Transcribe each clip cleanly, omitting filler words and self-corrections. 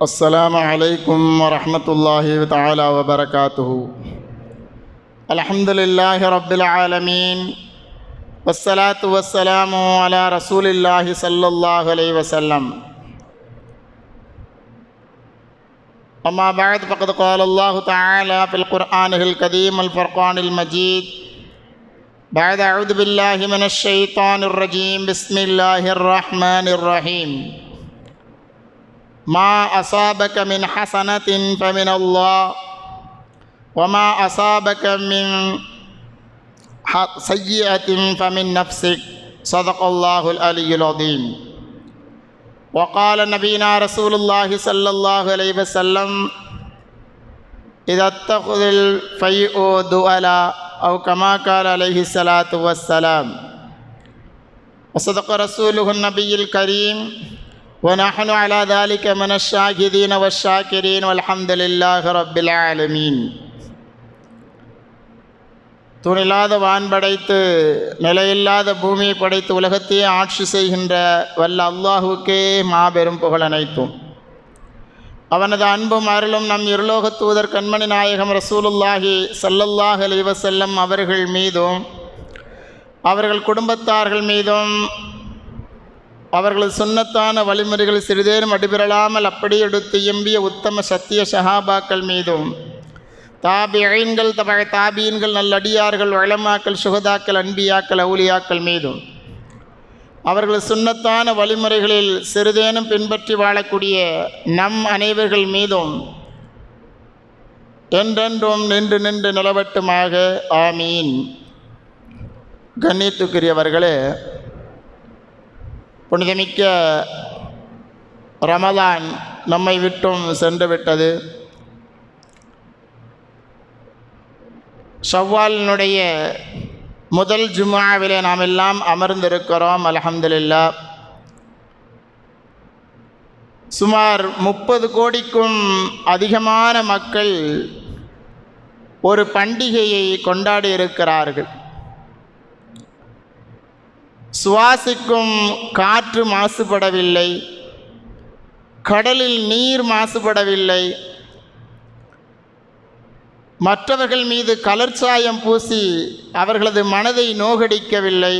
السلام عليكم ورحمة الله تعالى وبركاته. الحمد لله رب العالمين والصلاة والسلام على رسول الله صلى الله عليه وسلم. أما بعد فقد قال الله تعالى في القرآن الكريم الفرقان المجيد بعد أعوذ بالله من الشيطان الرجيم بسم الله الرحمن الرحيم. ما أصابك من حسنة فمن الله وما أصابك من سيئة فمن نفسك صدق الله العلي العظيم. وقال نبينا رسول الله صلى الله عليه وسلم إذا اتخذ الفيء دؤلا أو كما قال عليه الصلاة والسلام. وصدق رسوله النبي الكريم ونحن على ذلك من الشاهدين والشاكرين والحمد لله رب العالمين. துணில்லாத வான் படைத்து நிலையில்லாத பூமியை படைத்து உலகத்தையே ஆட்சி செய்கின்ற வல்ல அல்லாஹுக்கே மாபெரும் புகழ் அனைத்தும். அவனது அன்பும் அருளும் நம் இருலோக தூதர் கண்மணி நாயகம் ரசூலுல்லாஹி ஸல்லல்லாஹு அலைஹி வஸல்லம் அவர்கள் மீதும் அவர்கள் குடும்பத்தார்கள் மீதும் அவர்களது சுன்னத்தான வழிமுறைகள் சிறிதேனும் அடிபெறலாமல் அப்படி எடுத்து எம்பிய உத்தம சத்திய ஷஹாபாக்கள் மீதும் தாபிஈன்கள் தாபீன்கள் நல்லடியார்கள் உலமாக்கள் சுஹதாக்கள் அன்பியாக்கள் அவுலியாக்கள் மீதும் அவர்களது சுன்னத்தான வழிமுறைகளில் சிறிதேனும் பின்பற்றி வாழக்கூடிய நம் அனைவர்கள் மீதும் என்றென்றும் நின்று நின்று நிலவட்டுமாக ஆமீன். கண்ணியத்துக்குரியவர்களே, புனிதமிக்க ரமலான் நம்மை விட்டும் சென்று விட்டது. ஷவ்வாலினுடைய முதல் ஜும்ஆவிலே நாம் எல்லாம் அமர்ந்திருக்கிறோம். அல்ஹம்துலில்லாஹ். சுமார் 30 கோடிக்கும் அதிகமான மக்கள் ஒரு பண்டிகையை கொண்டாடி இருக்கிறார்கள். சுவாசிக்கும் காற்று மாசுபடவில்லை, கடலில் நீர் மாசுபடவில்லை, மற்றவர்கள் மீது கலர்ச்சாயம் பூசி அவர்களது மனதை நோகடிக்கவில்லை,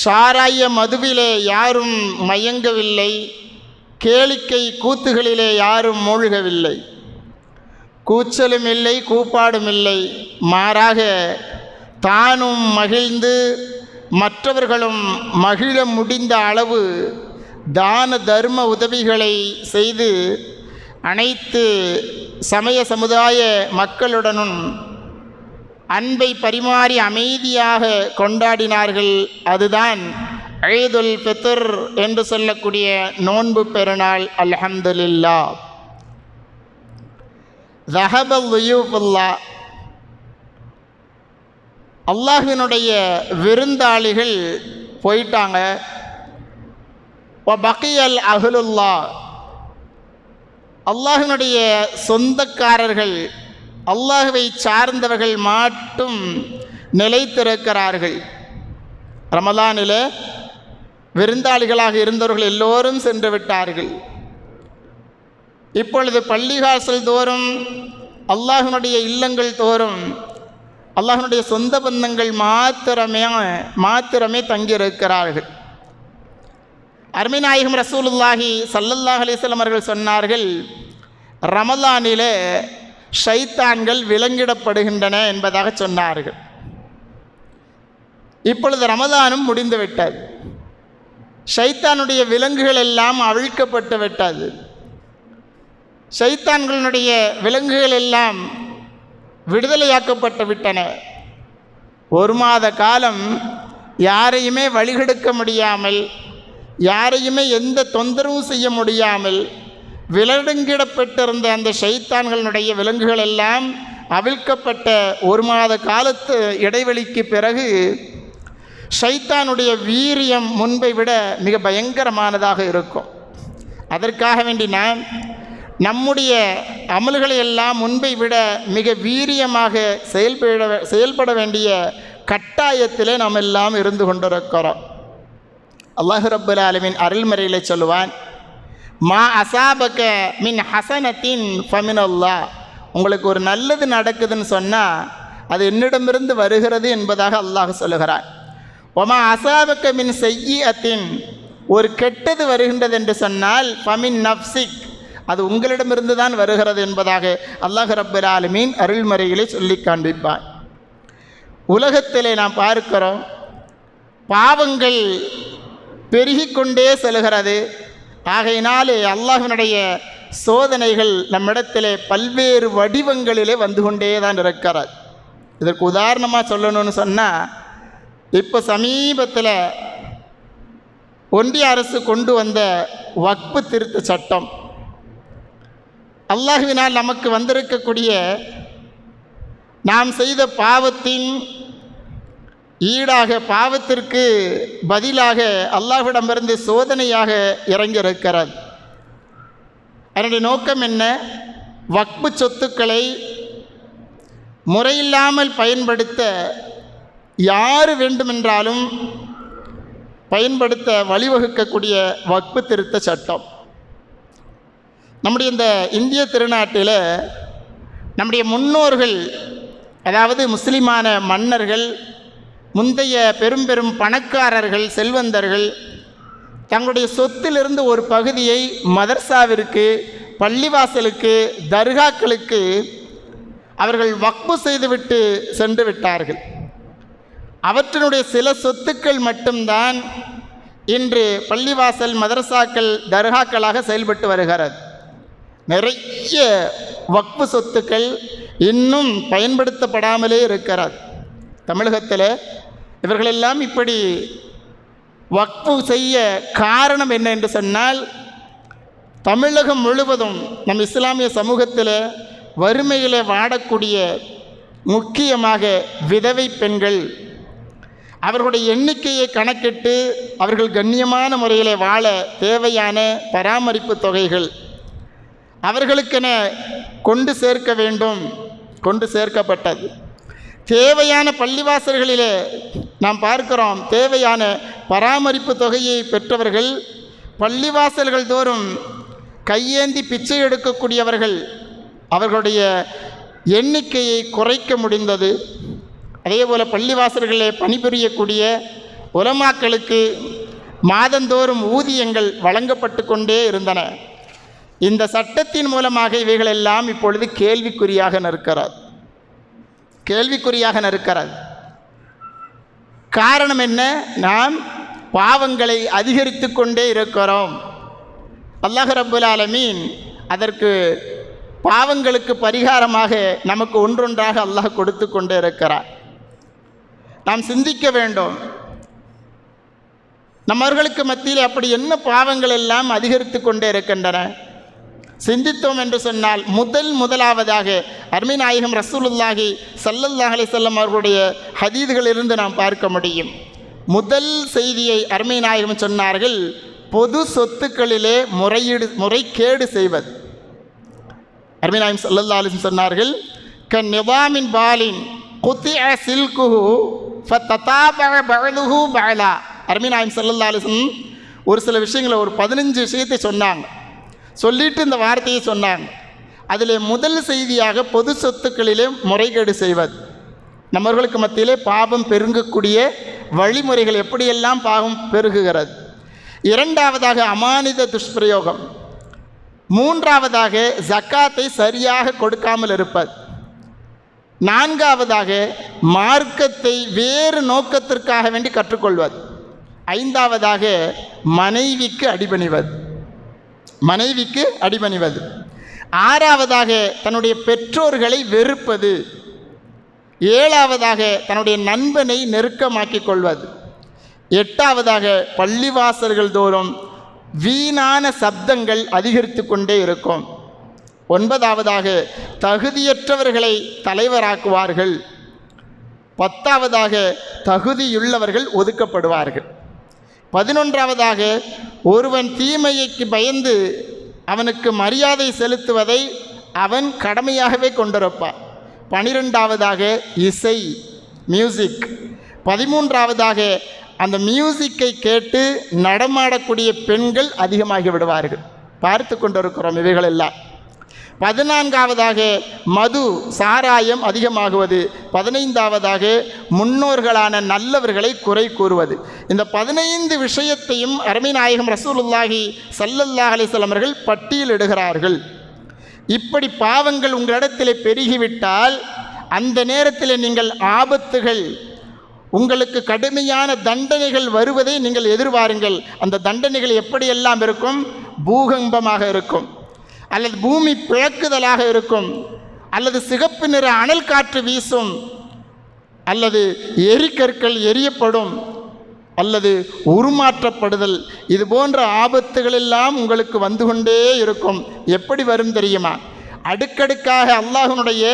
சாராய மதுவிலே யாரும் மயங்கவில்லை, கேளிக்கை கூத்துகளிலே யாரும் மூழ்கவில்லை, கூச்சலும் இல்லை கூப்பாடும் இல்லை, மாறாக தானும் மகிழ்ந்து மற்றவர்களும் மகிழ முடிந்த அளவு தான தர்ம உதவிகளை செய்து அனைத்து சமய சமுதாய மக்களுடனும் அன்பை பரிமாறி அமைதியாக கொண்டாடினார்கள். அதுதான் ஈதுல் ஃபித்ர் என்று சொல்லக்கூடிய நோன்பு பெருநாள். அல்ஹம்துலில்லாஹ். ஸஹபல் ضيوفுல்லாஹ், அல்லாஹ்வினுடைய விருந்தாளிகள் போயிட்டாங்க. வபகியல் அஹ்லுல்லாஹ், அல்லாஹ்வினுடைய சொந்தக்காரர்கள் அல்லாஹ்வை சார்ந்தவர்கள் மட்டும் நிலைத்திருக்கிறார்கள். ரமலானில் விருந்தாளிகளாக இருந்தவர்கள் எல்லோரும் சென்று விட்டார்கள். இப்பொழுது பள்ளிவாசல் தோறும் அல்லாஹ்வினுடைய இல்லங்கள் தோறும் அல்லாஹ்வினுடைய சொந்த பந்தங்கள் மாத்திரமே தங்கியிருக்கிறார்கள். அருமைநாயகம் ரசூலுல்லாஹி ஸல்லல்லாஹு அலைஹி வஸல்லம் அவர்கள் சொன்னார்கள், ரமலானிலே ஷைத்தான்கள் விலங்கிடப்படுகின்றன என்பதாக சொன்னார்கள். இப்பொழுது ரமலானும் முடிந்து விட்டது. ஷைத்தானுடைய விலங்குகள் எல்லாம் அவிழ்க்கப்பட்டு விட்டது. ஷைத்தான்களுடைய விலங்குகள் எல்லாம் விடுதலையாக்கப்பட்டு விட்டன. 1 மாத காலம் யாரையுமே வழிகெடுக்க முடியாமல், யாரையுமே எந்த தொந்தரவும் செய்ய முடியாமல் விலங்கிடப்பட்டிருந்த அந்த ஷைத்தான்களுடைய விலங்குகள் எல்லாம் அவிழ்க்கப்பட்ட 1 மாத காலத்து இடைவெளிக்கு பிறகு ஷைத்தானுடைய வீரியம் முன்பை விட மிக பயங்கரமானதாக இருக்கும். அதற்காக வேண்டி நாம் நம்முடைய அமல்களை எல்லாம் முன்பை விட மிக வீரியமாக செயல்பட வேண்டிய கட்டாயத்திலே நாம் எல்லாம் இருந்து கொண்டிருக்கிறோம். அல்லாஹ் ரப்பல் ஆலமீன் அருள்மறையிலே சொல்லுவான், மா அசாபக மின் ஹசனத்தின் ஃபமினல்லாஹ், உங்களுக்கு ஒரு நல்லது நடக்குதுன்னு சொன்னால் அது என்னிடமிருந்து வருகிறது என்பதாக அல்லாஹ் சொல்லுகிறார். ஒமா அசாபக மின் செய்யிஅத்தின், ஒரு கெட்டது வருகின்றது என்று சொன்னால் ஃபமின் நஃப்சிக், அது உங்களிடமிருந்து தான் வருகிறது என்பதாக அல்லாஹ் ரப்பல் ஆலமீன் அருள்மறைகளை சொல்லி காண்பிப்பார். உலகத்திலே நாம் பார்க்கிறோம், பாவங்கள் பெருகிக்கொண்டே செல்கிறது. ஆகையினாலே அல்லாஹ்வினுடைய சோதனைகள் நம்மிடத்திலே பல்வேறு வடிவங்களிலே வந்து கொண்டே தான் இருக்கிறது. இதற்கு உதாரணமாக சொல்லணும்னு சொன்னால், இப்போ சமீபத்தில் ஒன்றிய அரசு கொண்டு வந்த வக்ஃபு திருத்த சட்டம், அல்லாஹ்வினால் நமக்கு வந்திருக்கக்கூடிய நாம் செய்த பாவத்தின் ஈடாக, பாவத்திற்கு பதிலாக அல்லாஹ்விடமிருந்து சோதனையாக இறங்கியிருக்கிறது. அதனுடைய நோக்கம் என்ன? வக்ஃபு சொத்துக்களை முறையில்லாமல் பயன்படுத்த யார் வேண்டுமென்றாலும் பயன்படுத்த வழிவகுக்கக்கூடிய வக்ஃபு திருத்த சட்டம். நம்முடைய இந்த இந்திய திருநாட்டில் நம்முடைய முன்னோர்கள், அதாவது முஸ்லிமான மன்னர்கள், முந்தைய பெரும் பெரும் பணக்காரர்கள், செல்வந்தர்கள் தங்களுடைய சொத்திலிருந்து ஒரு பகுதியை மதர்சாவிற்கு, பள்ளிவாசலுக்கு, தர்காக்களுக்கு அவர்கள் வக்ஃபு செய்துவிட்டு சென்று விட்டார்கள். அவற்றினுடைய சில சொத்துக்கள் மட்டும்தான் இன்று பள்ளிவாசல், மதரசாக்கள், தர்காக்களாக செயல்பட்டு வருகிறது. நிறைய வக்ஃபு சொத்துக்கள் இன்னும் பயன்படுத்தப்படாமலே இருக்கிறது. தமிழகத்தில் இவர்களெல்லாம் இப்படி வக்ஃபு செய்ய காரணம் என்ன என்று சொன்னால், தமிழகம் முழுவதும் நம் இஸ்லாமிய சமூகத்தில் வறுமையில் வாடக்கூடிய முக்கியமாக விதவை பெண்கள், அவர்களுடைய எண்ணிக்கையை கணக்கிட்டு அவர்கள் கண்ணியமான முறையில் வாழ தேவையான பராமரிப்பு தொகைகள் அவர்களுக்கென கொண்டு சேர்க்க வேண்டும், கொண்டு சேர்க்கப்பட்டது. தேவையான பள்ளிவாசல்களிலே நாம் பார்க்கிறோம், தேவையான பராமரிப்பு தொகையை பெற்றவர்கள் பள்ளிவாசல்கள் தோறும் கையேந்தி பிச்சை எடுக்கக்கூடியவர்கள், அவர்களுடைய எண்ணிக்கையை குறைக்க முடிந்தது. அதேபோல் பள்ளிவாசல்களிலே பணிபுரியக்கூடிய உலமாக்களுக்கு மாதந்தோறும் ஊதியங்கள் வழங்கப்பட்டு கொண்டே இருந்தன. இந்த சட்டத்தின் மூலமாக இவைகளெல்லாம் இப்பொழுது கேள்விக்குறியாக நிற்கிறது. காரணம் என்ன? நாம் பாவங்களை அதிகரித்து கொண்டே இருக்கிறோம். அல்லாஹ் ரப்புல் ஆலமீன் அதற்கு பாவங்களுக்கு பரிகாரமாக நமக்கு ஒன்றொன்றாக அல்லாஹ் கொடுத்து கொண்டே இருக்கிறார். நாம் சிந்திக்க வேண்டும், நம்மவர்களுக்கு மத்தியில் அப்படி என்ன பாவங்கள் எல்லாம் அதிகரித்து கொண்டே இருக்கின்றன. சிந்தித்தோம் என்று சொன்னால் முதலாவதாக அருமை நாயகம் ரசூலுல்லாஹி ஸல்லல்லாஹு அலைஹி வஸல்லம் அவர்களுடைய ஹதீதுகளிலிருந்து நாம் பார்க்க முடியும். முதல் செய்தியை அருமை நாயகம் சொன்னார்கள், பொது சொத்துக்களிலே முறைகேடு செய்வது. அருமை நாயகம் ஸல்லல்லாஹு அலைஹி வஸல்லம் சொன்னார்கள், கன்னிதாமின் பாலின் குத்திஅ சில்குஹு ஃபததாபஅ பஅதுஹு பஅலா. அருமை நாயகம் ஸல்லல்லாஹு அலைஹி வஸல்லம் ஒரு சில விஷயங்களை, ஒரு 15 விஷயத்தை சொன்னாங்க. சொல்லிட்டு இந்த வார்த்தையை சொன்னாங்க. அதில் முதல் செய்தியாக பொது சொத்துக்களிலே முறைகேடு செய்வது. நம்மவர்களுக்கு மத்தியிலே பாவம் பெருங்கக்கூடிய வழிமுறைகள் எப்படியெல்லாம் பாவம் பெருகுகிறது. இரண்டாவதாக அமானித துஷ்பிரயோகம். மூன்றாவதாக ஜக்காத்தை சரியாக கொடுக்காமல் இருப்பது. நான்காவதாக மார்க்கத்தை வேறு நோக்கத்திற்காக வேண்டி கற்றுக்கொள்வது. ஐந்தாவதாக மனைவிக்கு அடிபணிவது. ஆறாவதாக தன்னுடைய பெற்றோர்களை வெறுப்பது. ஏழாவதாக தன்னுடைய நண்பனை நெருக்கமாக்கிக் கொள்வது. எட்டாவதாக பள்ளிவாசல்கள் தோறும் வீணான சப்தங்கள் அதிகரித்து கொண்டே இருக்கும். ஒன்பதாவதாக தகுதியற்றவர்களை தலைவராக்குவார்கள். பத்தாவதாக தகுதியுள்ளவர்கள் ஒதுக்கப்படுவார்கள். 11ஆவதாக ஒருவன் தீமைக்கு பயந்து அவனுக்கு மரியாதை செலுத்துவதை அவன் கடமையாகவே கொண்டிருப்பான். 12ஆவதாக இசை, மியூசிக். 13ஆவதாக அந்த மியூசிக்கை கேட்டு நடமாடக்கூடிய பெண்கள் அதிகமாகி விடுவார்கள். பார்த்து கொண்டிருக்கிறோம் இவைகள் எல்லாம். 14வதாக மது சாராயம் அதிகமாகுவது. 15வதாக முன்னோர்களான நல்லவர்களை குறை கூறுவது. இந்த 15 விஷயத்தையும் அருமை நாயகம் ரசூலுல்லாஹி ஸல்லல்லாஹு அலைஹி வஸல்லம் அவர்கள் பட்டியலிடுகிறார்கள். இப்படி பாவங்கள் உங்களிடத்தில் பெருகிவிட்டால் அந்த நேரத்தில் நீங்கள் ஆபத்துகள், உங்களுக்கு கடுமையான தண்டனைகள் வருவதை நீங்கள் எதிர்பாருங்கள். அந்த தண்டனைகள் எப்படியெல்லாம் இருக்கும்? பூகம்பமாக இருக்கும், அல்லது பூமி பிளக்குதலாக இருக்கும், அல்லது சிகப்பு நிற அனல் காற்று வீசும், அல்லது எரிக்கற்கள் எரியப்படும், அல்லது உருமாற்றப்படுதல். இது போன்ற ஆபத்துகள் எல்லாம் உங்களுக்கு வந்து கொண்டே இருக்கும். எப்படி வரும் தெரியுமா? அடுக்கடுக்காக அல்லாஹ்வுடைய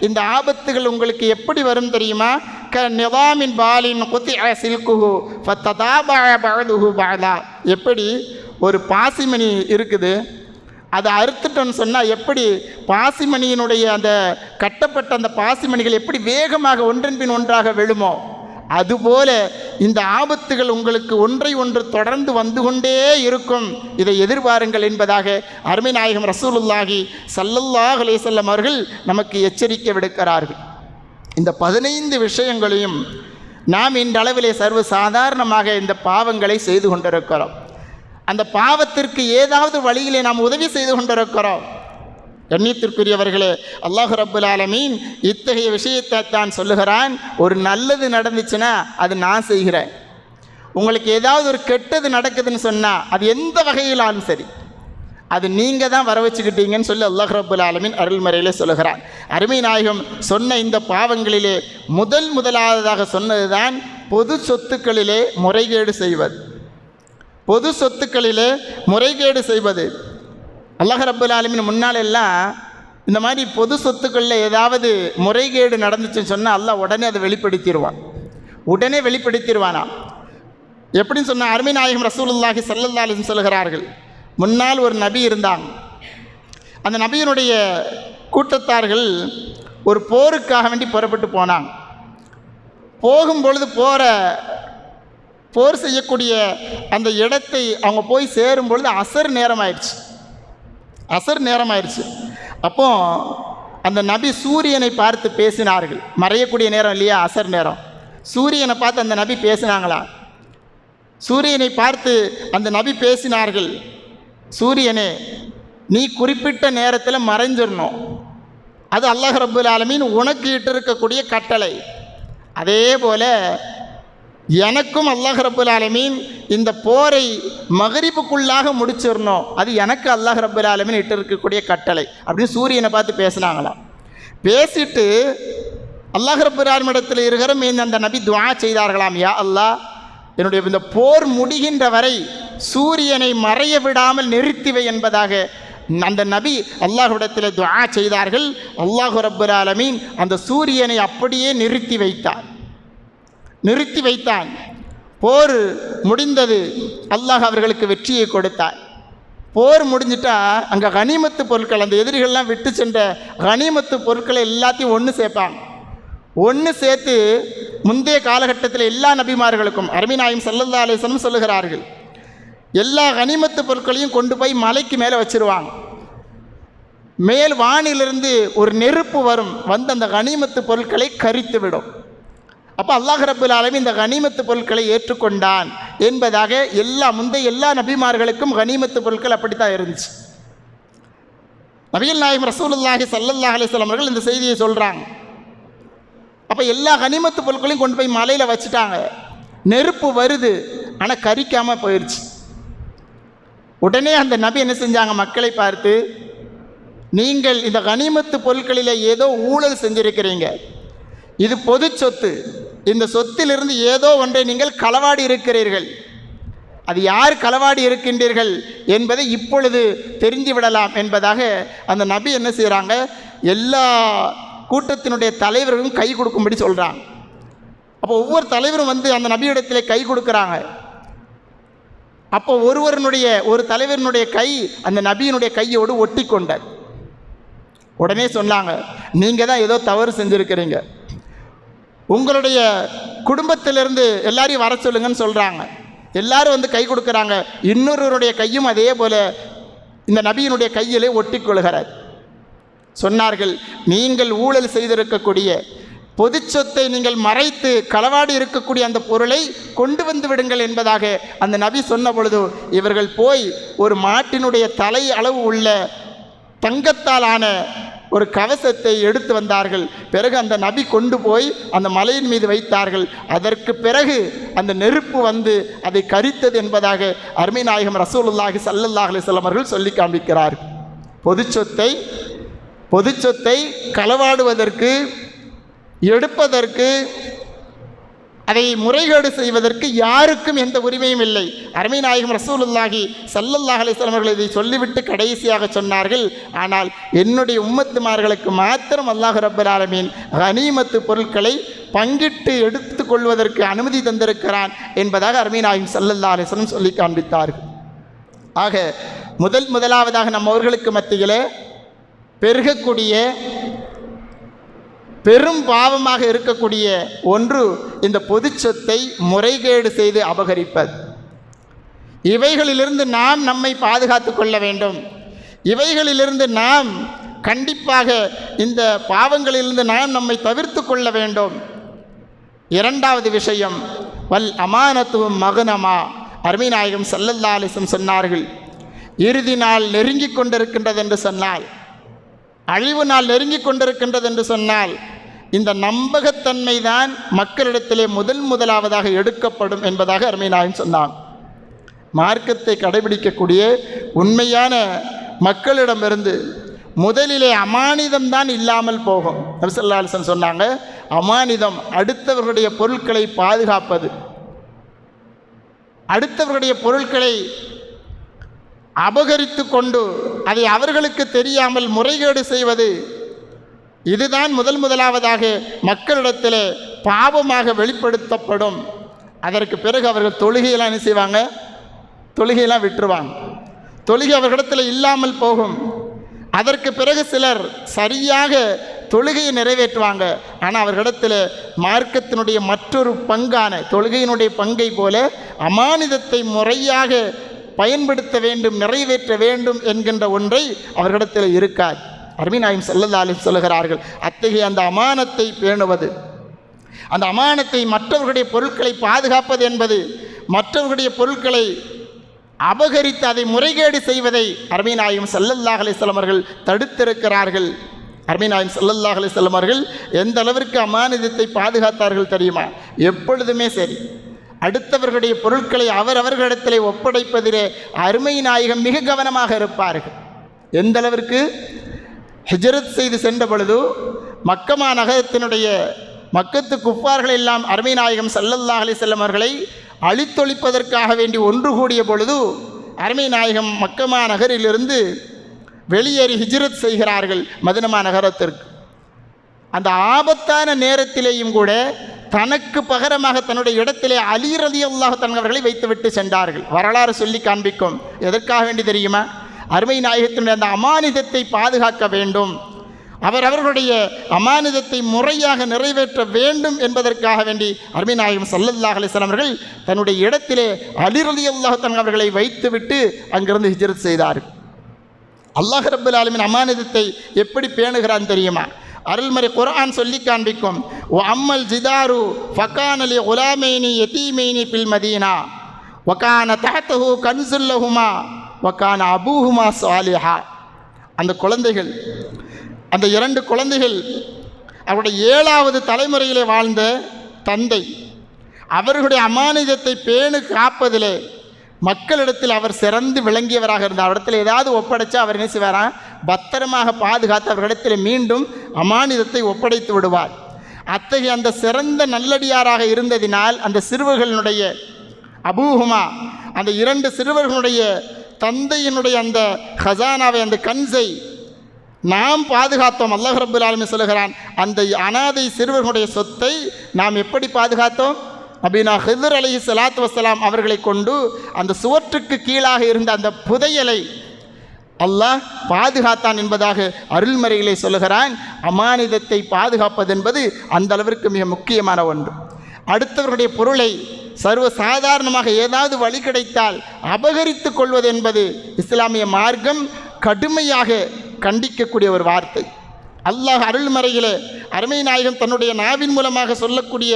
இந்த ஆபத்துகள் உங்களுக்கு எப்படி வரும் தெரியுமா? நிதாமின் பாலின் குத்திஅ சில்குஹு ஃபததாபஅ பஅதுஹு பஅதா. எப்படி ஒரு பாசிமணி இருக்குது, அதை அறுத்துட்டோன்னு சொன்னால் எப்படி பாசிமணியினுடைய அந்த கட்டப்பட்ட அந்த பாசிமணிகள் எப்படி வேகமாக ஒன்றன் பின் ஒன்றாக விழுமோ, அதுபோல இந்த ஆபத்துகள் உங்களுக்கு ஒன்றை ஒன்று தொடர்ந்து வந்து கொண்டே இருக்கும். இதை எதிர்பாருங்கள் என்பதாக அருமை நாயகம் ரசூலுல்லாஹி ஸல்லல்லாஹு அலைஹி வஸல்லம் அவர்கள் நமக்கு எச்சரிக்கை விடுக்கிறார்கள். இந்த 15 விஷயங்களையும் நாம் இன்றளவிலே சர்வ சாதாரணமாக இந்த பாவங்களை செய்து கொண்டிருக்கிறோம். அந்த பாவத்திற்கு ஏதாவது வழியிலே நாம் உதவி செய்து கொண்டிருக்கிறோம். கண்ணியத்திற்குரியவர்களே, அல்லாஹ் ரப்புல் ஆலமீன் இத்தகைய விஷயத்தை தான் சொல்லுகிறான். ஒரு நல்லது நடந்துச்சுன்னா அது நான் செய்கிறேன். உங்களுக்கு ஏதாவது ஒரு கெட்டது நடக்குதுன்னு சொன்னால் அது எந்த வகையிலாலும் சரி, அது நீங்கள் தான் வர வச்சுக்கிட்டீங்கன்னு சொல்லி அல்லாஹ் ரப்புல் ஆலமீன் அருள்மறையிலே சொல்லுகிறான். அருமை நாயகம் சொன்ன இந்த பாவங்களிலே முதலாவதாக சொன்னது தான் பொது சொத்துக்களிலே முறைகேடு செய்வது. பொது சொத்துக்களிலே முறைகேடு செய்வது. அல்லாஹ் ரப்புல் ஆலமீன் முன்னால் எல்லாம் இந்த மாதிரி பொது சொத்துக்களில் ஏதாவது முறைகேடு நடந்துச்சுன்னு சொன்னால் அல்லாஹ் உடனே அதை வெளிப்படுத்திடுவானா. எப்படின்னு சொன்னால் அருமை நாயகம் ரசூலுல்லாஹி ஸல்லல்லாஹு அலைஹி வஸல்லம் சொல்கிறார்கள், முன்னால் ஒரு நபி இருந்தாங்க. அந்த நபியினுடைய கூட்டத்தார்கள் ஒரு போருக்காக வேண்டி புறப்பட்டு போனாங்க. போகும்பொழுது போர் செய்யக்கூடிய அந்த இடத்தை அவங்க போய் சேரும்பொழுது அசர் நேரம் ஆயிடுச்சு. அப்போ அந்த நபி சூரியனை பார்த்து பேசினார்கள். மறையக்கூடிய நேரம் இல்லையா, அசர் நேரம். சூரியனை பார்த்து அந்த நபி பேசினாங்களா? சூரியனை பார்த்து அந்த நபி பேசினார்கள், சூரியனே, நீ குறிப்பிட்ட நேரத்தில் மறைஞ்சிடணும். அது அல்லாஹ் ரப்புல் ஆலமீன் உனக்கு இட்டு இருக்கக்கூடிய கட்டளை. அதே போல் எனக்கும் அல்லாஹ் ரப்புல் ஆலமீன் இந்த போரை மகரிபுக்குள்ளாக முடிச்சிடணும். அது எனக்கு அல்லாஹ் ரப்புல் ஆலமீன் இட்டு இருக்கக்கூடிய கட்டளை அப்படின்னு சூரியனை பார்த்து பேசினாங்களாம். பேசிட்டு அல்லாஹ் ரப்புல் ஆலமீன் இடத்தில் இருக்கிற அந்த நபி துஆ செய்தார்களாம், யா அல்லாஹ், என்னுடைய இந்த போர் முடிகின்ற வரை சூரியனை மறைய விடாமல் நிறுத்திவை என்பதாக அந்த நபி அல்லாஹ்விடத்தில் துஆ செய்தார்கள். அல்லாஹ் ரப்புல் ஆலமீன் அந்த சூரியனை அப்படியே நிறுத்தி வைத்தான். போர் முடிந்தது. அல்லாஹ் அவர்களுக்கு வெற்றியை கொடுத்தார். போர் முடிஞ்சிட்டா அங்கே கனிமத்து பொருட்கள், அந்த எதிரிகள்லாம் விட்டு சென்ற கனிமத்து பொருட்களை எல்லாத்தையும் ஒன்று சேர்த்து முந்தைய காலகட்டத்தில் எல்லா நபிமார்களுக்கும் அருமை நாயகம் ஸல்லல்லாஹு அலைஹி வஸல்லம் சொல்லுகிறார்கள், எல்லா கனிமத்து பொருட்களையும் கொண்டு போய் மலைக்கு மேலே வச்சிருவாங்க. மேல் வானிலிருந்து ஒரு நெருப்பு வரும், வந்து அந்த கனிமத்து பொருட்களை கரித்து விடும். அப்போ அல்லாஹ் ரப்புல் ஆலமீன் இந்த கனிமத்து பொருட்களை ஏற்றுக்கொண்டான் என்பதாக முந்தைய எல்லா நபிமார்களுக்கும் கனிமத்து பொருட்கள் அப்படித்தான் இருந்துச்சு. நபிகள் நாயகம் ரசூலுல்லாஹி ஸல்லல்லாஹு அலைஹி வஸல்லம் அவர்கள் இந்த செய்தியை சொல்கிறாங்க. அப்போ எல்லா கனிமத்து பொருட்களையும் கொண்டு போய் மலையில் வச்சுட்டாங்க. நெருப்பு வருது, ஆனால் கரிக்காமல் போயிடுச்சு. உடனே அந்த நபி என்ன செஞ்சாங்க, மக்களை பார்த்து, நீங்கள் இந்த கனிமத்து பொருட்களில் ஏதோ ஊழல் செஞ்சிருக்கிறீங்க, இது பொது சொத்து, இந்த சொத்திலிருந்து ஏதோ ஒன்றை நீங்கள் களவாடி இருக்கிறீர்கள். அது யார் களவாடி இருக்கின்றீர்கள் என்பதை இப்பொழுது தெரிந்து விடலாம் என்பதாக அந்த நபி என்ன செய்கிறாங்க, எல்லா கூட்டத்தினுடைய தலைவர்களும் கை கொடுக்கும்படி சொல்கிறாங்க. அப்போ ஒவ்வொரு தலைவரும் வந்து அந்த நபியிடத்தில் கை கொடுக்குறாங்க. அப்போ ஒரு தலைவரினுடைய கை அந்த நபியினுடைய கையோடு ஒட்டி கொண்டார். உடனே சொன்னாங்க, நீங்கள் தான் ஏதோ தவறு செஞ்சுருக்கிறீங்க, உங்களுடைய குடும்பத்திலிருந்து எல்லாரையும் வர சொல்லுங்கன்னு சொல்கிறாங்க. எல்லாரும் வந்து கை கொடுக்குறாங்க. இன்னொருவருடைய கையும் அதே போல் இந்த நபியினுடைய கையிலே ஒட்டிக்கொள்கிறார். சொன்னார்கள், நீங்கள் ஊழல் செய்திருக்கக்கூடிய பொது சொத்தை நீங்கள் மறைத்து களவாடி இருக்கக்கூடிய அந்த பொருளை கொண்டு வந்து விடுங்கள் என்பதாக அந்த நபி சொன்ன பொழுது இவர்கள் போய் ஒரு மாட்டினுடைய தலை அளவு உள்ள தங்கத்தாலான ஒரு கவசத்தை எடுத்து வந்தார்கள். பிறகு அந்த நபி கொண்டு போய் அந்த மலையின் மீது வைத்தார்கள். அதற்கு பிறகு அந்த நெருப்பு வந்து அதை கரித்தது என்பதாக அருமை நாயகம் ரசூலுல்லாஹி ஸல்லல்லாஹு அலைஹி வஸல்லம் அவர்கள் சொல்லி காண்பிக்கிறார்கள். பொது சொத்தை களவாடுவதற்கு, எடுப்பதற்கு, அதை முறைகேடு செய்வதற்கு யாருக்கும் எந்த உரிமையும் இல்லை. அருமை நாயகம் ரசூலுல்லாஹி ஸல்லல்லாஹு அலைஹி வஸல்லம் அவர்கள் இதை சொல்லிவிட்டு கடைசியாக சொன்னார்கள், ஆனால் என்னுடைய உம்மத்துமார்களுக்கு மாத்திரம் அல்லாஹ் ரப்பல் ஆலமீன் கனீமத்து பொருட்களை பங்கிட்டு எடுத்துக்கொள்வதற்கு அனுமதி தந்திருக்கிறான் என்பதாக அருமை நாயகம் ஸல்லல்லாஹு அலைஹி வஸல்லம் சொல்லி காண்பித்தார்கள். ஆக முதலாவதாக நம்ம அவர்களுக்கு மத்தியில் பெருகக்கூடிய பெரும் பாவமாக இருக்கக்கூடிய ஒன்று இந்த பொது சொத்தை முறைகேடு செய்து அபகரிப்பது. இவைகளிலிருந்து நாம் நம்மை பாதுகாத்து கொள்ள வேண்டும். இவைகளிலிருந்து நாம் கண்டிப்பாக இந்த பாவங்களிலிருந்து நாம் நம்மை தவிர்த்து கொள்ள வேண்டும். இரண்டாவது விஷயம், வல் அமானத்துவம் மகனமா. அருமை நாயகம் ஸல்லல்லாஹு அலைஹி வஸல்லம் சொன்னார்கள், இறுதி நாள் நெருங்கி கொண்டிருக்கின்றது என்று சொன்னால், அழிவு நாள் நெருங்கி கொண்டிருக்கின்றது என்று சொன்னால், இந்த நம்பகத்தன்மை தான் மக்களிடத்திலே முதலாவதாக எடுக்கப்படும் என்பதாக அருமை நாயகம் சொன்னான். மார்க்கத்தை கடைபிடிக்கக்கூடிய உண்மையான மக்களிடமிருந்து முதலிலே அமானிதம்தான் இல்லாமல் போகும். நபி ஸல்லல்லாஹு அலைஹி வஸல்லம் சொன்னாங்க, அமானிதம் அடுத்தவர்களுடைய பொருட்களை பாதுகாப்பது, அடுத்தவர்களுடைய பொருட்களை அபகரித்து கொண்டு அதை அவர்களுக்கு தெரியாமல் முறைகேடு செய்வது, இதுதான் முதலாவதாக மக்களிடத்தில் பாவமாக வெளிப்படுத்தப்படும். அதற்கு பிறகு அவர்கள் தொழுகையெல்லாம் என்ன செய்வாங்க? தொழுகையெல்லாம் விட்டுருவாங்க. தொழுகை அவர்களிடத்தில் இல்லாமல் போகும். அதற்கு பிறகு சிலர் சரியாக தொழுகையை நிறைவேற்றுவாங்க. ஆனால் அவர்களிடத்தில் மார்க்கத்தினுடைய மற்றொரு பங்கான தொழுகையினுடைய பங்கை போல அமானிதத்தை முறையாக பயன்படுத்த வேண்டும், நிறைவேற்ற வேண்டும் என்கின்ற ஒன்றை அவர்களிடத்தில் இருக்காது. அருமை நாயகம் ஸல்லல்லாஹு அலைஹி வஸல்லம் சொல்லுகிறார்கள், அத்தகைய அந்த அமானத்தை பேணுவது, அந்த அமானத்தை மற்றவர்களுடைய பொருட்களை பாதுகாப்பது என்பது மற்றவர்களுடைய பொருட்களை அபகரித்து அதை முறைகேடு செய்வதை அருமை நாயகம் ஸல்லல்லாஹு அலைஹி வஸல்லம் அவர்கள் தடுத்திருக்கிறார்கள். அருமை நாயகம் ஸல்லல்லாஹு அலைஹி வஸல்லம் அவர்கள் எந்த அளவிற்கு அமானிதத்தை பாதுகாத்தார்கள் தெரியுமா? எப்பொழுதுமே சரி, அடுத்தவர்களுடைய பொருட்களை அவர்களிடத்திலே ஒப்படைப்பதிலே அருமை நாயகம் மிக கவனமாக இருப்பார்கள். எந்த அளவிற்கு? ஹிஜ்ரத் செய்து சென்ற பொழுது மக்கமா நகரத்தினுடைய மக்கத்து குஃபார்கள் எல்லாம் அருமை நாயகம் ஸல்லல்லாஹு அலைஹி வஸல்லம் அவர்களை அழித்தொழிப்பதற்காக வேண்டி ஒன்று கூடிய பொழுது அருமை நாயகம் மக்கமா நகரிலிருந்து வெளியேறி ஹிஜ்ரத் செய்கிறார்கள் மதீனா நகரத்திற்கு. அந்த ஆபத்தான நேரத்திலேயும் கூட தனக்கு பகரமாக தன்னுடைய இடத்திலே அலி ரலியல்லாஹு தஆலா அவர்களை வைத்துவிட்டு சென்றார்கள். வரலாறு சொல்லி காண்பிக்கும். எதற்காக வேண்டி தெரியுமா? அருமை நாயகத்தினுடைய அந்த அமானிதத்தை பாதுகாக்க வேண்டும், அவர்களுடைய அமானிதத்தை முறையாக நிறைவேற்ற வேண்டும் என்பதற்காக வேண்டி அருமை நாயகம் ஸல்லல்லாஹு அலைஹி வஸல்லம் அவர்கள் தன்னுடைய இடத்திலே அலி ரலியல்லாஹு தஆலா அவர்களை வைத்துவிட்டு அங்கிருந்து ஹிஜ்ரத் செய்தார்கள். அல்லாஹ் ரப்பல் ஆலமீன் அமானிதத்தை எப்படி பேணுகிறான் தெரியுமா? அருள்மறை குர்ஆன் சொல்லி காண்பிக்கும், ஓ அம்மல் ஜிதாரு ஃபகான லி குலாமைனி யதீமைனி ஃபில் மதீனா வகான தஹ்தஹு கன்ஸுல் லஹுமா வகான அபூஹுமா ஸாலிஹா. அந்த குழந்தைகள், அந்த 2 குழந்தைகள், அவருடைய 7வது தலைமுறையிலே வாழ்ந்த தந்தை, அவர்களுடைய அமானிதத்தை பேணு காப்பதிலே மக்களிடத்தில் அவர் சிறந்து விளங்கியவராக இருந்தார். அவரிடத்தில் ஏதாவது ஒப்படைச்சா அவர் என்ன செய்வாராம்? பத்திரமாக பாதுகாத்து அவர்களிடத்தில் மீண்டும் அமானிதத்தை ஒப்படைத்து விடுவார். அத்தகைய அந்த சிறந்த நல்லடியாராக இருந்ததினால் அந்த சிறுவர்களுடைய அபூஹுமா, அந்த 2 சிறுவர்களுடைய தந்தையினுடைய அந்த ஹசானாவை, அந்த கன்ஸை நாம் பாதுகாத்தோம். அல்லாஹ் ரப்பல் ஆலமீன் சொல்லுகிறான், அந்த அனாதை சிறுவர்களுடைய சொத்தை நாம் எப்படி பாதுகாத்தோம்? நபீனா ஹித்ர் அலைஹி ஸலாத்து வஸ்ஸலாம் அவர்களை கொண்டு அந்த சுவற்றுக்கு கீழாக இருந்த அந்த புதையலை அல்லாஹ் பாதுகாத்தான் என்பதாக அருள்மறையிலே சொல்லுகிறான். அமானிதத்தை பாதுகாப்பது என்பது அந்த அளவிற்கு மிக முக்கியமான ஒன்று. அடுத்தவர்களுடைய பொருளை சர்வ சாதாரணமாக ஏதாவது வழி கிடைத்தால் அபகரித்து கொள்வது என்பது இஸ்லாமிய மார்க்கம் கடுமையாக கண்டிக்கக்கூடிய ஒரு வார்த்தை. அல்லாஹ் அருள்மறையிலே அருமை நாயகம் தன்னுடைய நாவின் மூலமாக சொல்லக்கூடிய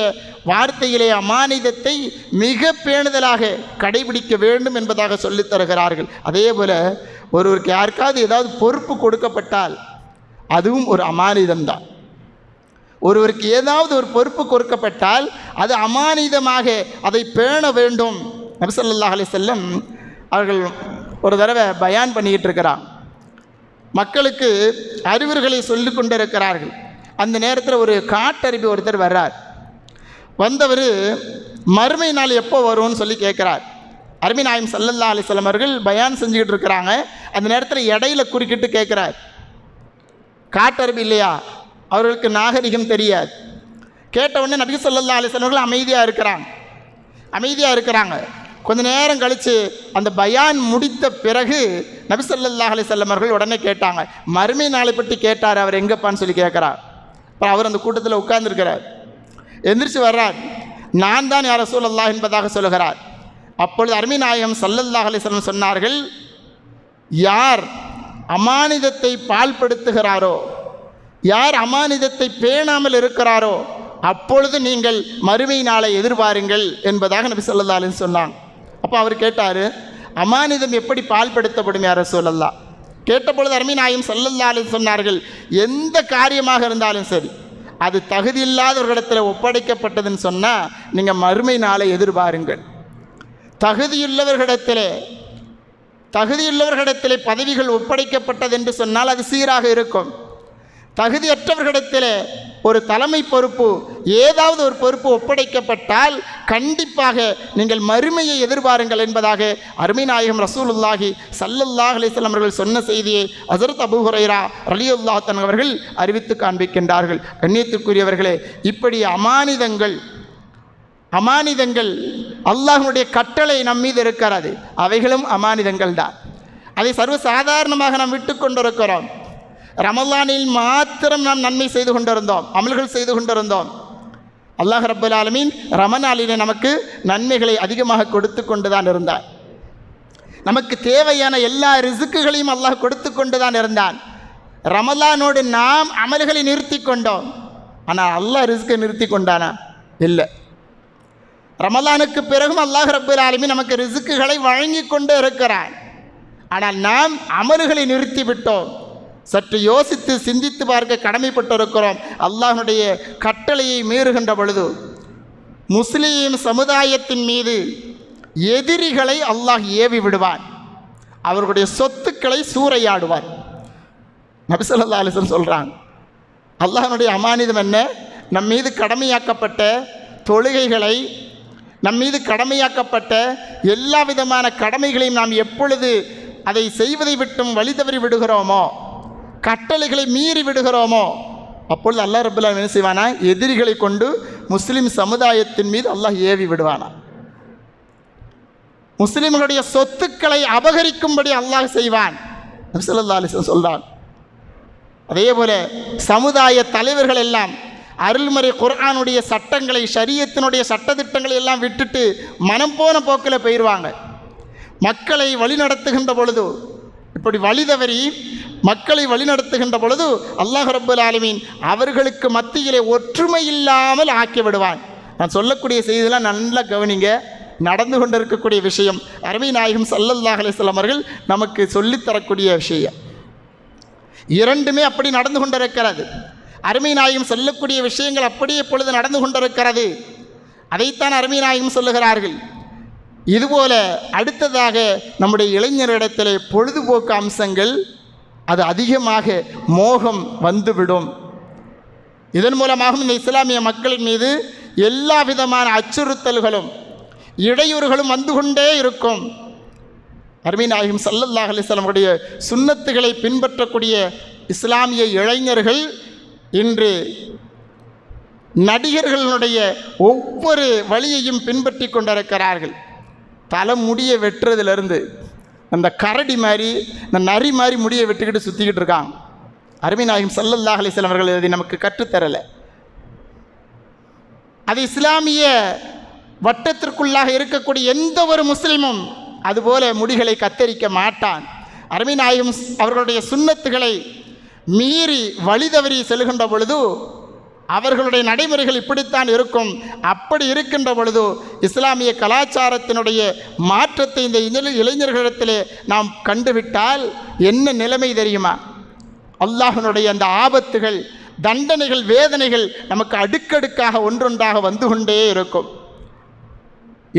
வார்த்தையிலே அமானிதத்தை மிக பேணுதலாக கடைபிடிக்க வேண்டும் என்பதாக சொல்லித் தருகிறார்கள். அதே போல் ஒருவருக்கு யாருக்காவது ஏதாவது பொறுப்பு கொடுக்கப்பட்டால் அதுவும் ஒரு அமானிதம்தான். ஒருவருக்கு ஏதாவது ஒரு பொறுப்பு கொடுக்கப்பட்டால் அது அமானிதமாக அதை பேண வேண்டும். நபி ஸல்லல்லாஹு அலைஹி வஸல்லம் அவர்கள் ஒரு தடவை பயான் பண்ணிக்கிட்டு இருக்கிறாங்க. மக்களுக்கு அறிவுரைகளை சொல்லி கொண்டு இருக்கிறார்கள். அந்த நேரத்தில் ஒரு காட்டறிவி ஒருத்தர் வர்றார். வந்தவர் மறுமை நாள் எப்போ வரும்னு சொல்லி கேட்குறார். அருமை நாயகம் ஸல்லல்லாஹு அலைஹி வஸல்லம் அவர்கள் பயான் செஞ்சுக்கிட்டு இருக்கிறாங்க. அந்த நேரத்தில் இடையில குறுக்கிட்டு கேட்குறார். காட்டறிவி இல்லையா, அவர்களுக்கு நாகரிகம் தெரியாது. கேட்டவுடனே நபி ஸல்லல்லாஹு அலைஹி வஸல்லம் அவர்கள் அமைதியாக இருக்கிறாங்க. கொஞ்ச நேரம் கழித்து அந்த பயான் முடித்த பிறகு நபி ஸல்லல்லாஹு அலைஹி வஸல்லம் அவர்கள் உடனே கேட்டாங்க. மறுமை நாளை பற்றி கேட்டார். அவர் எங்கப்பான்னு சொல்லி கேட்குறார். அப்புறம் அவர் அந்த கூட்டத்தில் உட்கார்ந்துருக்கிறார். எந்திரிச்சு வர்றார். நான் தான் யா ரசூலல்லாஹ் என்பதாக சொல்லுகிறார். அப்பொழுது அருமை நாயகம் ஸல்லல்லாஹு அலைஹி வஸல்லம் சொன்னார்கள், யார் அமானிதத்தை பால்படுத்துகிறாரோ, யார் அமானிதத்தை பேணாமல் இருக்கிறாரோ அப்பொழுது நீங்கள் மறுமை நாளை எதிர்பாருங்கள் என்பதாக நபி ஸல்லல்லாஹு அலைஹி வஸல்லம் சொன்னாங்க. அப்போ அவர் கேட்டார், அமானிதம் எப்படி பால்படுத்தப்படும் யா ரசூலல்லாஹ்? கேட்டபொழுது அருமை நாயகம் ஸல்லல்லாஹு அலைஹி வஸல்லம் சொன்னார்கள், எந்த காரியமாக இருந்தாலும் சரி அது தகுதியில்லாதவர்களிடத்தில் ஒப்படைக்கப்பட்டதுன்னு சொன்னால் நீங்கள் மறுமை நாளை எதிர்பாருங்கள். தகுதியுள்ளவர்களிடத்திலே பதவிகள் ஒப்படைக்கப்பட்டது என்று சொன்னால் அது சீராக இருக்கும். தகுதியற்றவர்களிடத்தில் ஒரு தலைமை பொறுப்பு, ஏதாவது ஒரு பொறுப்பு ஒப்படைக்கப்பட்டால் கண்டிப்பாக நீங்கள் மறுமையை எதிர்பாருங்கள் என்பதாக அருமை நாயகம் ரசூலுல்லாஹி ஸல்லல்லாஹு அலைஹி வஸல்லம் அவர்கள் சொன்ன செய்தியை ஹஸரத் அபூ ஹுரைரா ரலியல்லாஹு தஆலா அவர்கள் அறிவித்து காண்பிக்கின்றார்கள். கண்ணியத்திற்குரியவர்களே, இப்படி அமானிதங்கள் அல்லாஹ்வுடைய கட்டளை நம் மீது இருக்கிறது. அவைகளும் அமானிதங்கள் தான். அதை சர்வ சாதாரணமாக நாம் விட்டு கொண்டிருக்கிறோம். ரமலானில் மாத்திரம் நாம் நன்மை செய்து கொண்டிருந்தோம், அமல்கள் செய்து கொண்டிருந்தோம். அல்லாஹ் ரப்பல் ஆலமீன் ரமலானிலே நமக்கு நன்மைகளை அதிகமாக கொடுத்து கொண்டு தான் இருந்தான். நமக்கு தேவையான எல்லா ரிசுக்குகளையும் அல்லாஹ் கொடுத்து கொண்டு தான் இருந்தான். ரமலானோடு நாம் அமல்களை நிறுத்தி கொண்டோம். ஆனால் அல்லாஹ் ரிஸ்கை நிறுத்தி கொண்டானா? இல்லை. ரமலானுக்கு பிறகும் அல்லாஹ் ரப்பல் ஆலமீன் நமக்கு ரிசுக்குகளை வழங்கி கொண்டு இருக்கிறான். ஆனால் நாம் அமல்களை நிறுத்தி விட்டோம். சற்று யோசித்து சிந்தித்து பார்க்க கடமைப்பட்டிருக்கிறோம். அல்லாஹ்வுடைய கட்டளையை மீறுகின்ற பொழுது முஸ்லீம் சமுதாயத்தின் மீது எதிரிகளை அல்லாஹ் ஏவி விடுவான். அவர்களுடைய சொத்துக்களை சூறையாடுவார். நபி ஸல்லல்லாஹு அலைஹி வஸல்லம் சொல்கிறாங்க, அல்லாஹ்வுடைய அமானிதம் என்ன? நம் மீது கடமையாக்கப்பட்ட தொழுகைகளை, நம் மீது கடமையாக்கப்பட்ட எல்லா விதமான கடமைகளையும் நாம் எப்பொழுது அதை செய்வதை விட்டும் வழி தவறி விடுகிறோமோ, கட்டளைகளை மீறி விடுகிறோமோ, அப்பொழுது அல்லாஹ் ரப்பல் ஆலமீன் என்ன செய்வானா? எதிரிகளை கொண்டு முஸ்லிம் சமுதாயத்தின் மீது அல்லாஹ் ஏவி விடுவானா. முஸ்லிம்களுடைய சொத்துக்களை அபகரிக்கும்படி அல்லாஹ் செய்வான். நபி ஸல்லல்லாஹு அலைஹி வஸல்லம் சொல்றான். அதே போல சமுதாய தலைவர்கள் எல்லாம் அருள்மறை குர்ஆனுடைய சட்டங்களை, ஷரியத்தினுடைய சட்டத்திட்டங்களை எல்லாம் விட்டுட்டு மனம் போன போக்கில் போயிடுவாங்க. மக்களை வழிநடத்துகின்ற பொழுது, இப்படி வழி தவறி மக்களை வழிநடத்துகின்ற பொழுது அல்லாஹ் ரப்பல் ஆலமீன் அவர்களுக்கு மத்தியிலே ஒற்றுமை இல்லாமல் ஆக்கி விடுவான். நான் சொல்லக்கூடிய செய்தியெல்லாம் நல்லா கவனிங்க. நடந்து கொண்டிருக்கக்கூடிய விஷயம் அருமை நாயகம் ஸல்லல்லாஹு அலைஹி வஸல்லம் அவர்கள் நமக்கு சொல்லித்தரக்கூடிய விஷயம். இரண்டுமே அப்படி நடந்து கொண்டிருக்கிறது. அருமை நாயகம் சொல்லக்கூடிய விஷயங்கள் அப்படியே இப்பொழுது நடந்து கொண்டிருக்கிறது. அதைத்தான் அருமை நாயகம் சொல்லுகிறார்கள். இதுபோல அடுத்ததாக நம்முடைய இளைஞரிடத்திலே பொழுதுபோக்கு அம்சங்கள் அது அதிகமாக மோகம் வந்துவிடும். இதன் மூலமாகவும் இந்த இஸ்லாமிய மக்களின் மீது எல்லா விதமான அச்சுறுத்தல்களும் இடையூறுகளும் வந்து கொண்டே இருக்கும். அருமை நாயகம் ஸல்லல்லாஹு அலைஹி வஸல்லம் உடைய சுன்னத்துகளை பின்பற்றக்கூடிய இஸ்லாமிய இளைஞர்கள் இன்று நடிகர்களுடைய ஒவ்வொரு வழியையும் பின்பற்றி கொண்டிருக்கிறார்கள். தலைமுடியை வெட்டுறதுலேருந்து அந்த கரடி மாதிரி, இந்த நரி மாதிரி முடியை வெட்டிக்கிட்டு சுற்றிக்கிட்டு இருக்காங்க. அருமை நாயகம் ஸல்லல்லாஹு அலைஹி வஸல்லம் அவர்கள் அதை நமக்கு கற்றுத்தரலை. அது இஸ்லாமிய வட்டத்திற்குள்ளாக இருக்கக்கூடிய எந்த ஒரு முஸ்லிமும் அதுபோல முடிகளை கத்தரிக்க மாட்டான். அருமை நாயகம் அவர்களுடைய சுன்னத்துகளை மீறி வழிதவறி செல்கின்ற பொழுது அவர்களுடைய நடைமுறைகள் இப்படித்தான் இருக்கும். அப்படி இருக்கின்ற பொழுது இஸ்லாமிய கலாச்சாரத்தினுடைய மாற்றத்தை இந்த இளைஞர்களிடத்திலே நாம் கண்டுவிட்டால் என்ன நிலைமை தெரியுமா? அல்லாஹ்வினுடைய அந்த ஆபத்துகள், தண்டனைகள், வேதனைகள் நமக்கு அடுக்கடுக்காக ஒன்றொன்றாக வந்து கொண்டே இருக்கும்.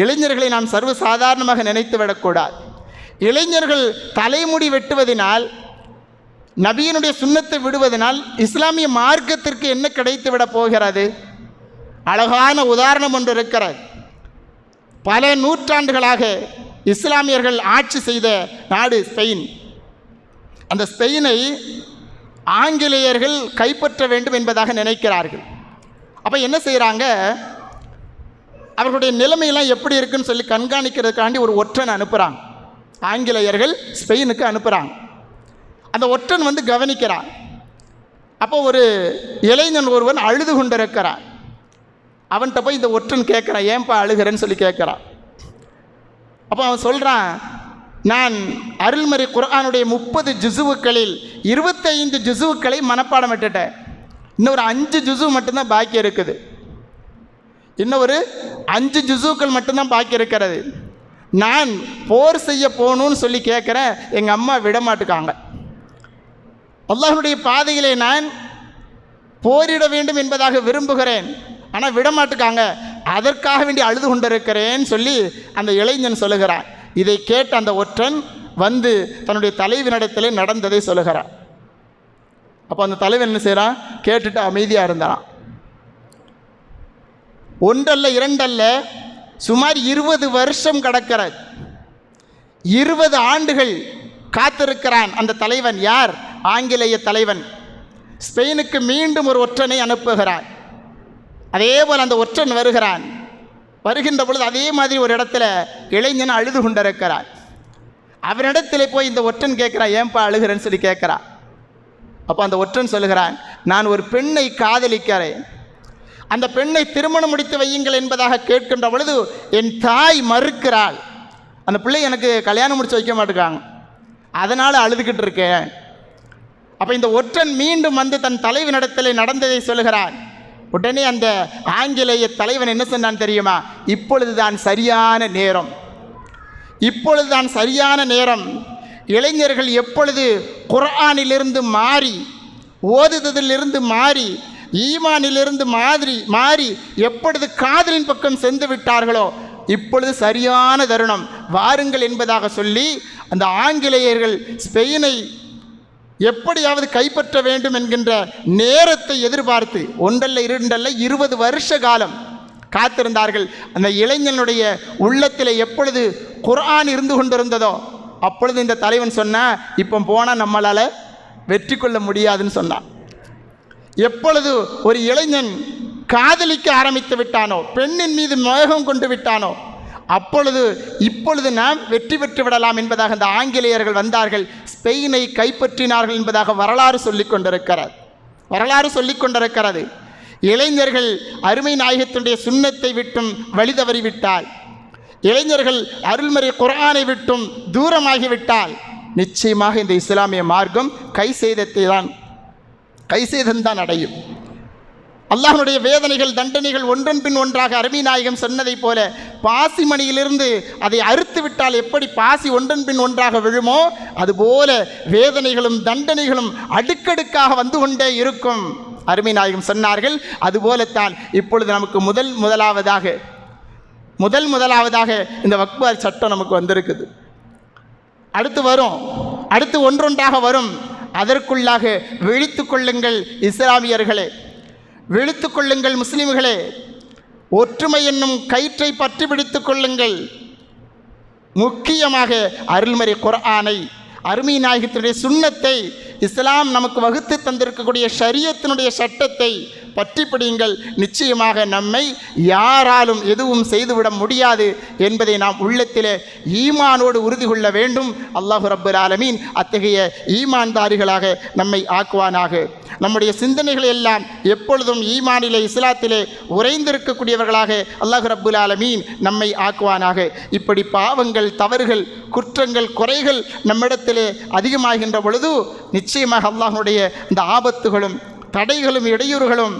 இளைஞர்களை நாம் சர்வசாதாரணமாக நினைத்து விடக்கூடாது. இளைஞர்கள் தலைமுடி வெட்டுவதனால், நபியினுடைய சுன்னத்தை விடுவதனால் இஸ்லாமிய மார்க்கத்திற்கு என்ன கிடைத்து விட போகிறது? அழகான உதாரணம் ஒன்று இருக்கிறது. பல நூற்றாண்டுகளாக இஸ்லாமியர்கள் ஆட்சி செய்த நாடு ஸ்பெயின். அந்த ஸ்பெயினை ஆங்கிலேயர்கள் கைப்பற்ற வேண்டும் என்பதாக நினைக்கிறார்கள். அப்போ என்ன செய்கிறாங்க? அவர்களுடைய நிலைமையெல்லாம் எப்படி இருக்குன்னு சொல்லி கண்காணிக்கிறதுக்காண்டி ஒரு ஒற்றனை அனுப்புகிறாங்க. ஆங்கிலேயர்கள் ஸ்பெயினுக்கு அனுப்புகிறாங்க. அந்த ஒற்றன் வந்து கவனிக்கிறான். அப்போ ஒரு இளைஞன் ஒருவன் அழுது கொண்டிருக்கிறான். அவன்கிட்ட போய் இந்த ஒற்றன் கேட்குறான், ஏன்பா அழுகிறேன்னு சொல்லி கேட்குறான். அப்போ அவன் சொல்கிறான், நான் அருள்மறை குர்ஆனுடைய 30 ஜுசுவுக்களில் 25 ஜுசுவுக்களை மனப்பாடம் விட்டுட்டேன். இன்னும் ஒரு 5 ஜுசு மட்டும்தான் பாக்கி இருக்குது. இன்னும் ஒரு 5 ஜுசுக்கள் மட்டும்தான் பாக்கி இருக்கிறது. நான் போர் செய்ய போகணும்னு சொல்லி கேட்குறேன், எங்கள் அம்மா விடமாட்டுக்காங்க. அல்லாஹ்வுடைய பாதையிலே நான் போரிட வேண்டும் என்பதாக விரும்புகிறேன், ஆனால் விடமாட்டுக்காங்க. அதற்காக வேண்டி அழுது கொண்டிருக்கிறேன்னு சொல்லி அந்த இளைஞன் சொல்லுகிறான். இதை கேட்ட அந்த ஒற்றன் வந்து தன்னுடைய தலைவனிடத்திலே நடந்ததை சொல்லுகிறான். அப்போ அந்த தலைவன் என்ன செய்கிறான்? கேட்டுட்டு அமைதியாக இருந்தான். ஒன்றல்ல இரண்டல்ல, சுமார் 20 வருஷம் கடக்கிறது. 20 ஆண்டுகள் காத்திருக்கிறான் அந்த தலைவன். யார்? ஆங்கிலேய தலைவன். ஸ்பெயினுக்கு மீண்டும் ஒரு ஒற்றனை அனுப்புகிறான். அதே போல் அந்த ஒற்றன் வருகிறான். வருகின்ற பொழுது அதே மாதிரி ஒரு இடத்துல இளைஞன் அழுது கொண்டிருக்கிறான். அவனிடத்திலே போய் இந்த ஒற்றன் கேட்குறான், ஏன்பா அழுகிறேன்னு சொல்லி கேட்குறான். அப்போ அந்த ஒற்றன் சொல்லுகிறான், நான் ஒரு பெண்ணை காதலிக்கிறேன், அந்த பெண்ணை திருமணம் முடித்து வையுங்கள் என்பதாக கேட்கின்ற பொழுது என் தாய் மறுக்கிறாள். அந்த பிள்ளை எனக்கு கல்யாணம் முடித்து வைக்க மாட்டேங்காங்க, அதனால் அழுதுகிட்டு இருக்கேன். அப்போ இந்த ஒற்றன் மீண்டும் வந்து தன் தலைவனிடத்தில் நடந்ததை சொல்லுகிறான். உடனே அந்த ஆங்கிலேய தலைவன் என்ன சொன்னான் தெரியுமா? இப்பொழுதுதான் சரியான நேரம், இப்பொழுதுதான் சரியான நேரம். இளைஞர்கள் எப்பொழுது குர்ஆனிலிருந்து மாறி, ஓதுதலிருந்து மாறி, ஈமானிலிருந்து மாறி எப்பொழுது காதலின் பக்கம் சென்று விட்டார்களோ இப்பொழுது சரியான தருணம், வாருங்கள் என்பதாக சொல்லி அந்த ஆங்கிலேயர்கள் ஸ்பெயினை எப்படியாவது கைப்பற்ற வேண்டும் என்கின்ற நேரத்தை எதிர்பார்த்து ஒன்றல்ல இரண்டல்ல 20 வருஷ காலம் காத்திருந்தார்கள். அந்த இளைஞனுடைய உள்ளத்தில் எப்பொழுது குர்ஆன் இருந்து கொண்டிருந்ததோ அப்பொழுது இந்த தலைவன் சொன்னான், இப்போ போனால் நம்மளால் வெற்றி கொள்ள முடியாதுன்னு சொன்னான். எப்பொழுது ஒரு இளைஞன் காதலிக்க ஆரம்பித்து விட்டானோ, பெண்ணின் மீது மோகம் கொண்டு விட்டானோ, இப்பொழுது நாம் வெற்றி பெற்று விடலாம் என்பதாக அந்த ஆங்கிலேயர்கள் வந்தார்கள், ஸ்பெயினை கைப்பற்றினார்கள் என்பதாக வரலாறு சொல்லிக் கொண்டிருக்கிறது. இளைஞர்கள் அருமை நாயகத்தினுடைய சுன்னத்தை விட்டும் வழிதவறிவிட்டால், இளைஞர்கள் அருள்மறை குர்ஆனை விட்டும் தூரமாகிவிட்டால் நிச்சயமாக இந்த இஸ்லாமிய மார்க்கம் கைசேதம்தான் அடையும். அல்லாஹ்வுடைய வேதனைகள், தண்டனைகள் ஒன்றன் பின் ஒன்றாக அருமை நாயகம் சொன்னதைப் போல பாசிமணியிலிருந்து அதை அறுத்து விட்டால் எப்படி பாசி ஒன்றன் பின் ஒன்றாக விழுமோ அதுபோல வேதனைகளும் தண்டனைகளும் அடுக்கடுக்காக வந்து கொண்டே இருக்கும். அருமை நாயகம் சொன்னார்கள். அதுபோலத்தான் இப்பொழுது நமக்கு முதலாவதாக இந்த வக்ஃப் சட்டம் நமக்கு வந்திருக்குது. அடுத்து ஒன்றொன்றாக வரும். அதற்குள்ளாக விழித்து கொள்ளுங்கள் இஸ்லாமியர்களே, விழித்து கொள்ளுங்கள் முஸ்லிம்களே, ஒற்றுமை என்னும் கயிற்றை பற்றி பிடித்துக் கொள்ளுங்கள். முக்கியமாக அருள்மறை குர்ஆனை, அருமை நாயகத்தினுடைய சுன்னத்தை, இஸ்லாம் நமக்கு வகுத்து தந்திருக்கக்கூடிய ஷரியத்தினுடைய சட்டத்தை பற்றி பிடியுங்கள். நிச்சயமாக நம்மை யாராலும் எதுவும் செய்துவிட முடியாது என்பதை நாம் உள்ளத்திலே ஈமானோடு உறுதி கொள்ள வேண்டும். அல்லாஹ் ரப்பல் ஆலமீன் அத்தகைய ஈமான்தாரிகளாக நம்மை ஆக்குவானாக. நம்முடைய சிந்தனைகள் எல்லாம் எப்பொழுதும் ஈமானிலே இஸ்லாத்திலே உறைந்திருக்கக்கூடியவர்களாக அல்லாஹ் ரப்பல் ஆலமீன் நம்மை ஆக்குவானாக. இப்படி பாவங்கள், தவறுகள், குற்றங்கள், குறைகள் நம்மிடத்திலே அதிகமாகின்ற பொழுது நிச்சயமாக அல்லாஹ்வுடைய இந்த ஆபத்துகளும் தடைகளும் இடையூறுகளும்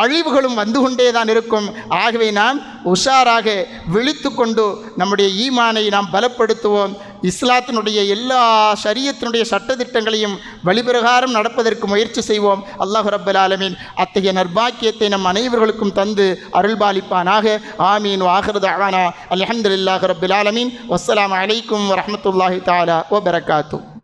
அழிவுகளும் வந்து கொண்டே தான் இருக்கும். ஆகவே நாம் உஷாராக விழித்து கொண்டு நம்முடைய ஈமானை நாம் பலப்படுத்துவோம். இஸ்லாத்தினுடைய எல்லா ஷரியத்தினுடைய சட்டத்திட்டங்களையும் வழிபிரகாரம் நடப்பதற்கு முயற்சி செய்வோம். அல்லாஹ் ரப்பல் ஆலமீன் அத்தகைய நற்பாக்கியத்தை நம் அனைவர்களுக்கும் தந்து அருள்பாலிப்பானாக. ஆமீன். ஆகிரு தஅவானா அல்ஹம்துலில்லாஹி ரப்பில் ஆலமீன். வஸ்ஸலாமு அலைக்கும் வரஹ்மத்துல்லாஹி தஆலா வபரகாத்துஹு.